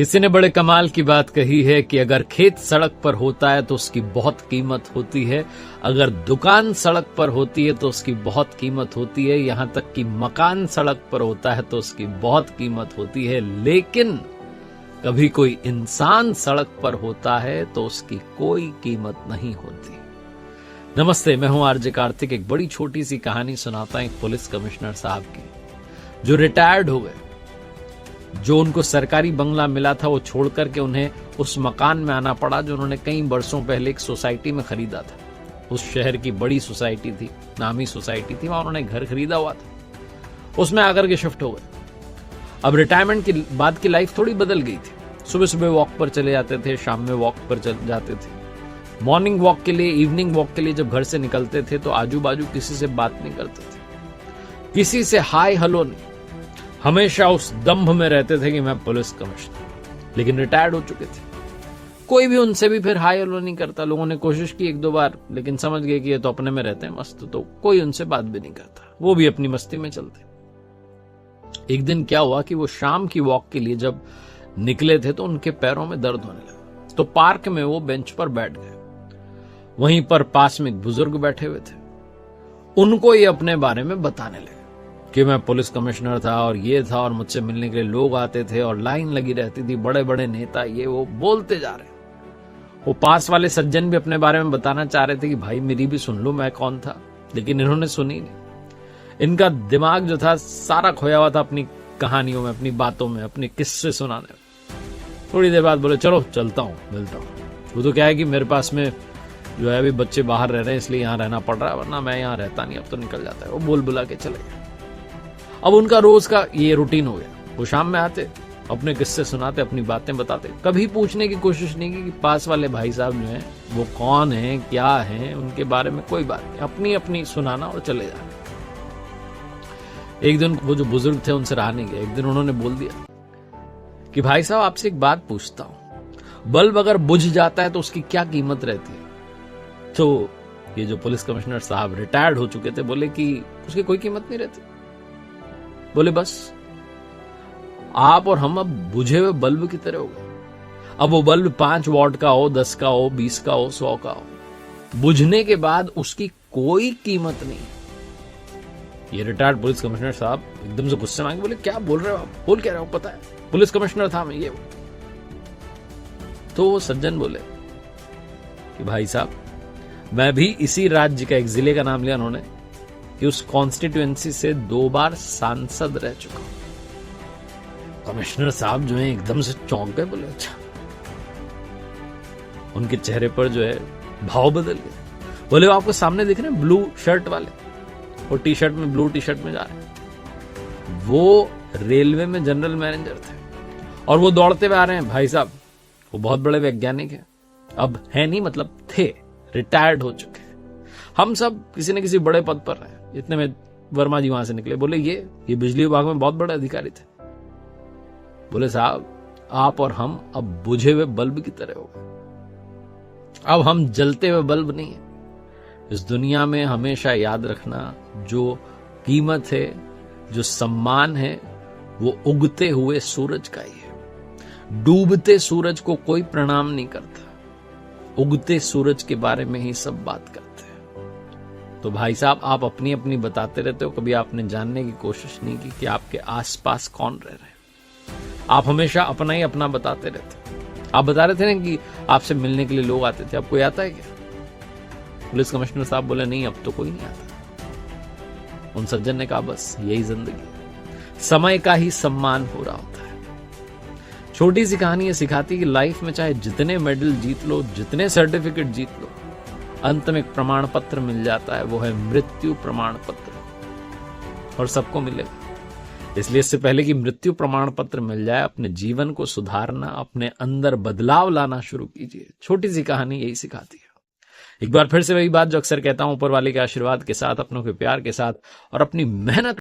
किसी ने बड़े कमाल की बात कही है कि अगर खेत सड़क पर होता है तो उसकी बहुत कीमत होती है, अगर दुकान सड़क पर होती है तो उसकी बहुत कीमत होती है, यहां तक कि मकान सड़क पर होता है तो उसकी बहुत कीमत होती है, लेकिन कभी कोई इंसान सड़क पर होता है तो उसकी कोई कीमत नहीं होती। नमस्ते, मैं हूं आरजे कार्तिक। एक बड़ी छोटी सी कहानी सुनाता हूं एक पुलिस कमिश्नर साहब की जो रिटायर्ड हो गए। जो उनको सरकारी बंगला मिला था वो छोड़ करके उन्हें उस मकान में आना पड़ा जो उन्होंने कई वर्षों पहले एक सोसाइटी में खरीदा था। उस शहर की बड़ी सोसाइटी थी, नामी सोसाइटी थी, वहां उन्होंने घर खरीदा हुआ था, उसमें आकर के शिफ्ट हो गए। अब रिटायरमेंट के बाद की लाइफ थोड़ी बदल गई थी। सुबह सुबह वॉक पर चले जाते थे, शाम में वॉक पर चले जाते थे। मॉर्निंग वॉक के लिए, इवनिंग वॉक के लिए जब घर से निकलते थे तो आजू बाजू किसी से बात नहीं करते थे, किसी से हाय हेलो नहीं। हमेशा उस दंभ में रहते थे कि मैं पुलिस कमिश्नर, लेकिन रिटायर्ड हो चुके थे। कोई भी उनसे भी फिर हाय हेलो नहीं करता। लोगों ने कोशिश की एक दो बार, लेकिन समझ गए कि ये तो अपने में रहते हैं मस्त, तो कोई उनसे बात भी नहीं करता, वो भी अपनी मस्ती में चलते। एक दिन क्या हुआ कि वो शाम की वॉक के लिए जब निकले थे तो उनके पैरों में दर्द होने लगा। तो पार्क में वो बेंच पर बैठ गए। वहीं पर पास में एक बुजुर्ग बैठे हुए थे। उनको ये अपने बारे में बताने लगे कि मैं पुलिस कमिश्नर था और ये था, और मुझसे मिलने के लिए लोग आते थे और लाइन लगी रहती थी, बड़े बड़े नेता, ये वो बोलते जा रहे। वो पास वाले सज्जन भी अपने बारे में बताना चाह रहे थे कि भाई मेरी भी सुन लो मैं कौन था, लेकिन इन्होंने सुनी नहीं। इनका दिमाग जो था सारा खोया हुआ था अपनी कहानियों में, अपनी बातों में, अपने किस्से सुनाने में। थोड़ी देर बाद बोले चलो चलता हूँ, मिलता हूँ। वो तो क्या है कि मेरे पास में जो है अभी बच्चे बाहर रह रहे हैं इसलिए यहाँ रहना पड़ रहा है, वरना मैं यहाँ रहता नहीं, अब तो निकल जाता है। वो बोल बुला के चले गए। अब उनका रोज का ये रूटीन हो गया। वो शाम में आते, अपने किस्से सुनाते, अपनी बातें बताते। कभी पूछने की कोशिश नहीं की कि पास वाले भाई साहब जो हैं वो कौन हैं, क्या हैं, उनके बारे में कोई बात नहीं, अपनी अपनी सुनाना और चले जाना। एक दिन वो जो बुजुर्ग थे उनसे रहा नहीं गया। एक दिन उन्होंने बोल दिया कि भाई साहब आपसे एक बात पूछता हूं, बल्ब अगर बुझ जाता है तो उसकी क्या कीमत रहती है? तो ये जो पुलिस कमिश्नर साहब रिटायर्ड हो चुके थे बोले कि उसकी कोई कीमत नहीं रहती। बोले बस आप और हम अब बुझे हुए बल्ब की तरह हो गए। अब वो बल्ब 5 वॉट का हो, 10 का हो, 20 का हो, 100 का हो, बुझने के बाद उसकी कोई कीमत नहीं। ये रिटायर्ड पुलिस कमिश्नर साहब एकदम से गुस्से में बोले क्या बोल रहे हो आप, बोल क्या रहे हो, पता है पुलिस कमिश्नर था मैं, ये वो। तो वो सज्जन बोले कि भाई साहब मैं भी इसी राज्य का, एक जिले का नाम लिया उन्होंने, कि उस कॉन्स्टिट्यूएंसी से 2 बार सांसद रह चुका हूं। कमिश्नर साहब जो है एकदम से चौंक गए। बोले अच्छा। उनके चेहरे पर जो है भाव बदल गए। बोले वो आपको सामने दिख रहे हैं ब्लू शर्ट वाले, वो टी शर्ट में, ब्लू टी शर्ट में जा रहे हैं, वो रेलवे में जनरल मैनेजर थे और वो दौड़ते हुए आ रहे हैं। भाई साहब वो बहुत बड़े वैज्ञानिक हैं, अब है नहीं, मतलब थे, रिटायर्ड हो चुके। हम सब किसी न किसी बड़े पद पर रहे। इतने में वर्मा जी वहां से निकले। बोले ये बिजली विभाग में बहुत बड़े अधिकारी थे। बोले साहब आप और हम अब बुझे हुए बल्ब की तरह हो गए। अब हम जलते हुए बल्ब नहीं है। इस दुनिया में हमेशा याद रखना, जो कीमत है, जो सम्मान है, वो उगते हुए सूरज का ही है। डूबते सूरज को कोई प्रणाम नहीं करता, उगते सूरज के बारे में ही सब बात करते हैं। तो भाई साहब आप अपनी अपनी बताते रहते हो, कभी आपने जानने की कोशिश नहीं की कि आपके आसपास कौन रह रहे हैं। आप हमेशा अपना ही अपना बताते रहते हो। आप बता रहे थे ना कि आपसे मिलने के लिए लोग आते थे, अब कोई आता है क्या? पुलिस कमिश्नर साहब बोले नहीं, अब तो कोई नहीं आता। उन सज्जन ने कहा बस यही जिंदगी, समय का ही सम्मान हो रहा होता है। छोटी सी कहानी ये सिखाती कि लाइफ में चाहे जितने मेडल जीत लो, जितने सर्टिफिकेट जीत लो, अंत में एक प्रमाण पत्र मिल जाता है, वो है मृत्यु प्रमाण पत्र, और सबको मिलेगा। इसलिए इससे पहले कि मृत्यु प्रमाण पत्र मिल जाए, अपने जीवन को सुधारना, अपने अंदर बदलाव लाना शुरू कीजिए। छोटी सी कहानी यही सिखाती है। एक बार फिर से वही बात जो अक्सर कहता हूं, ऊपर वाले के आशीर्वाद के साथ, अपनों के प्यार के साथ और अपनी मेहनत